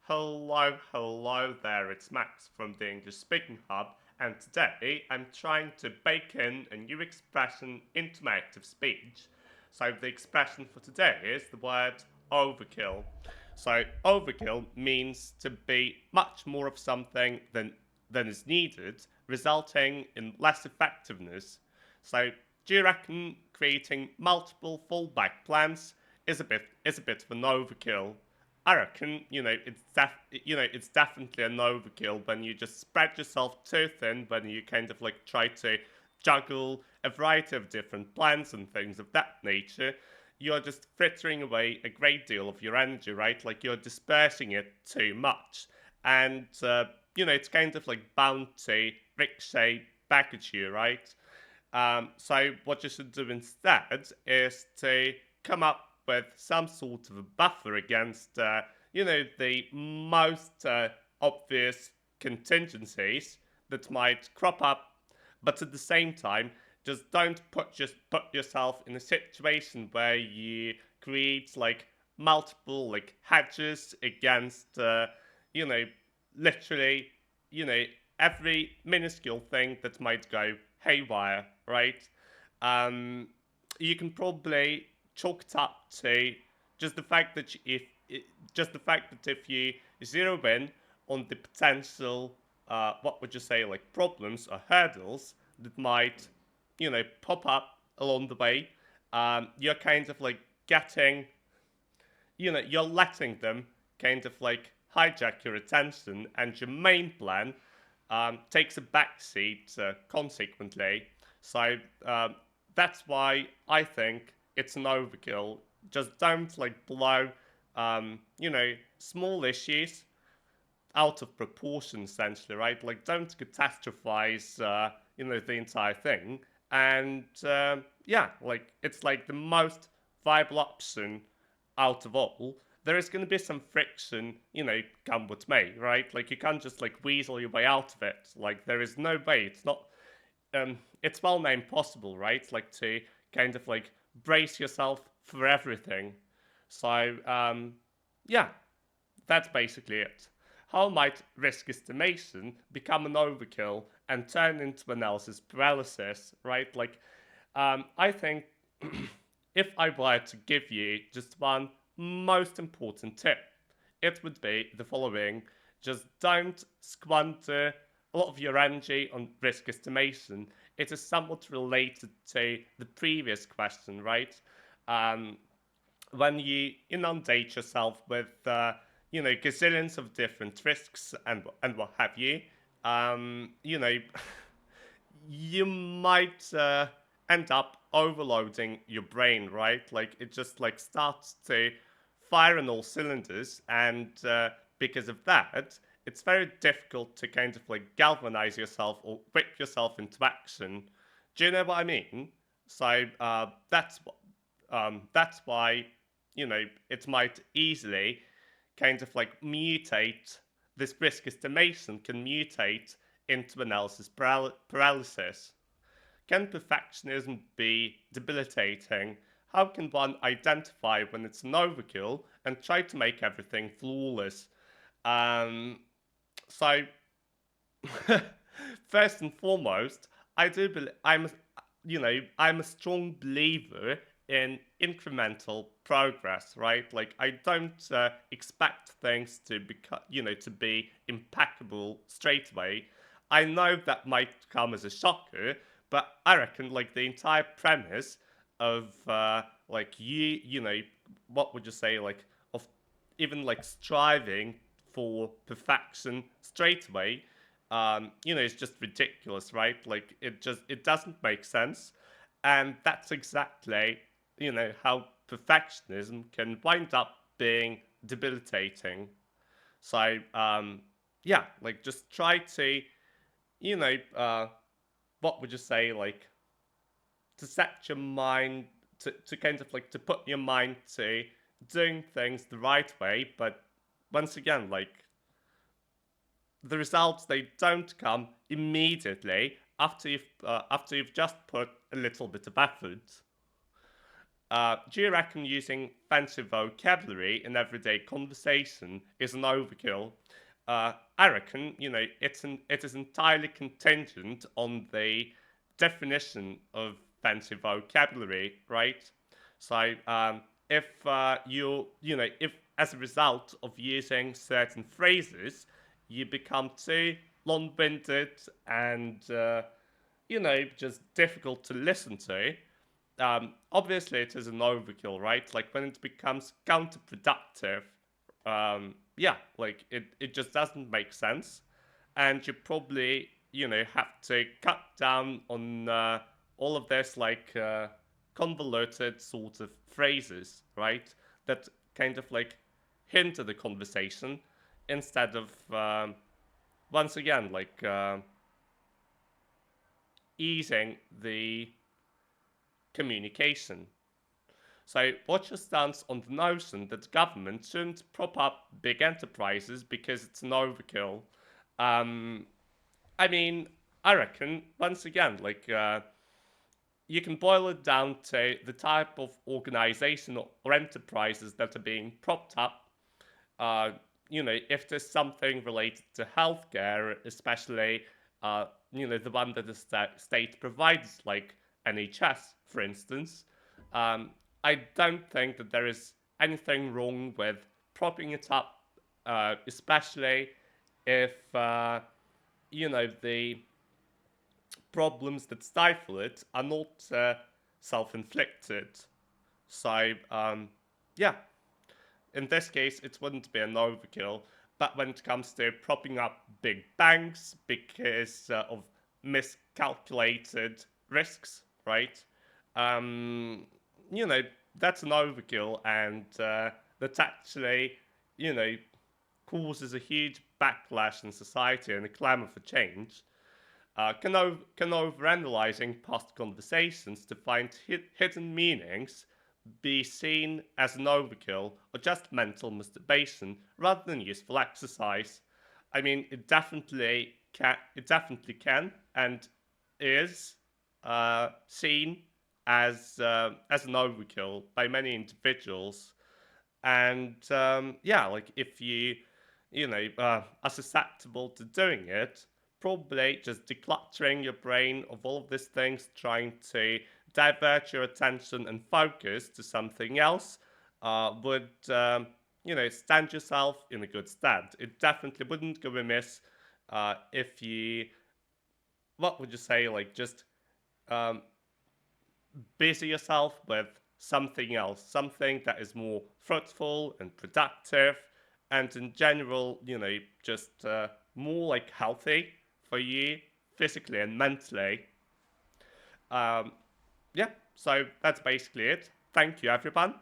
Hello there, it's Max from the English Speaking Hub, and today I'm trying to bake in a new expression into my active speech. So the expression for today is the word overkill. So overkill means to be much more of something than is needed, resulting in less effectiveness. So do you reckon creating multiple fallback plans is a bit of an overkill? I reckon, it's definitely an overkill when you just spread yourself too thin, when you kind of like try to juggle a variety of different plans and things of that nature. You're just frittering away a great deal of your energy, right? Like you're dispersing it too much. And, it's kind of like bound to ricochet back at you, right? So what you should do instead is to come up with some sort of a buffer against, the most obvious contingencies that might crop up, but at the same time, just put yourself in a situation where you create like multiple like hedges against, you know, literally, you know, every minuscule thing that might go haywire, right? Um, you can probably chalk it up to just the fact that if you zero in on the potential, what would you say, like problems or hurdles that might, pop up along the way, you're kind of like getting, you're letting them kind of like hijack your attention, and your main plan takes a backseat consequently. So that's why I think it's an overkill. Just don't like blow, small issues out of proportion, essentially, right? Like don't catastrophize, the entire thing. And yeah, like it's like the most viable option out of all. There is going to be some friction, come with me, right? Like you can't just like weasel your way out of it. Like there is no way. It's not. It's well known impossible, right? Like to kind of like brace yourself for everything. So yeah, that's basically it. How might risk estimation become an overkill and turn into analysis paralysis, right? Like, I think if I were to give you just one most important tip, it would be the following: just don't squander a lot of your energy on risk estimation. It is somewhat related to the previous question, right? Um, when you inundate yourself with gazillions of different risks and what have you, you know you might end up overloading your brain, right? Like it just like starts to fire on all cylinders, and because of that, it's very difficult to kind of like galvanize yourself or whip yourself into action. Do you know what I mean? So that's why it might easily kind of like mutate. This risk estimation can mutate into analysis paralysis. Can perfectionism be debilitating? How can one identify when it's an overkill and try to make everything flawless? Um, so, first and foremost, I do believe I'm a strong believer in incremental progress, right? Like I don't expect things to be impeccable straight away. I know that might come as a shocker, but I reckon like the entire premise of like what would you say, like of even like striving for perfection straight away, it's just ridiculous, right? Like it doesn't make sense, and that's exactly how perfectionism can wind up being debilitating. So yeah, like just try to you know what would you say, like to set your mind to kind of like to put your mind to doing things the right way, but once again, like the results, they don't come immediately after you've just put a little bit of effort. Do you reckon using fancy vocabulary in everyday conversation is an overkill? I reckon, it is entirely contingent on the definition of fancy vocabulary, right? So, if if as a result of using certain phrases, you become too long-winded and, just difficult to listen to, obviously it is an overkill, right? Like when it becomes counterproductive, like it just doesn't make sense, and you probably have to cut down on all of this like convoluted sort of phrases, right? That kind of like hinder the conversation instead of once again like easing the communication. So, what's your stance on the notion that government shouldn't prop up big enterprises because it's an overkill? Um, I mean, I reckon, once again, like, you can boil it down to the type of organization or enterprises that are being propped up. Uh, if there's something related to healthcare, especially, the one that the state provides, like NHS, for instance, um, I don't think that there is anything wrong with propping it up, especially if, the problems that stifle it are not self-inflicted. So, yeah, in this case, it wouldn't be an overkill. But when it comes to propping up big banks because of miscalculated risks, right? Um, you know, that's an overkill, and that actually, you know, causes a huge backlash in society and a clamor for change. Can overanalyzing past conversations to find hidden meanings be seen as an overkill or just mental masturbation rather than useful exercise? I mean, it definitely can. It definitely can and is seen as an overkill by many individuals. And like if you are susceptible to doing it, probably just decluttering your brain of all of these things, trying to divert your attention and focus to something else, would stand yourself in a good stead. It definitely wouldn't go amiss if you, what would you say, like just um, busy yourself with something else, something that is more fruitful and productive, and in general, just more like healthy for you physically and mentally. Um, yeah, so that's basically it. Thank you, everyone.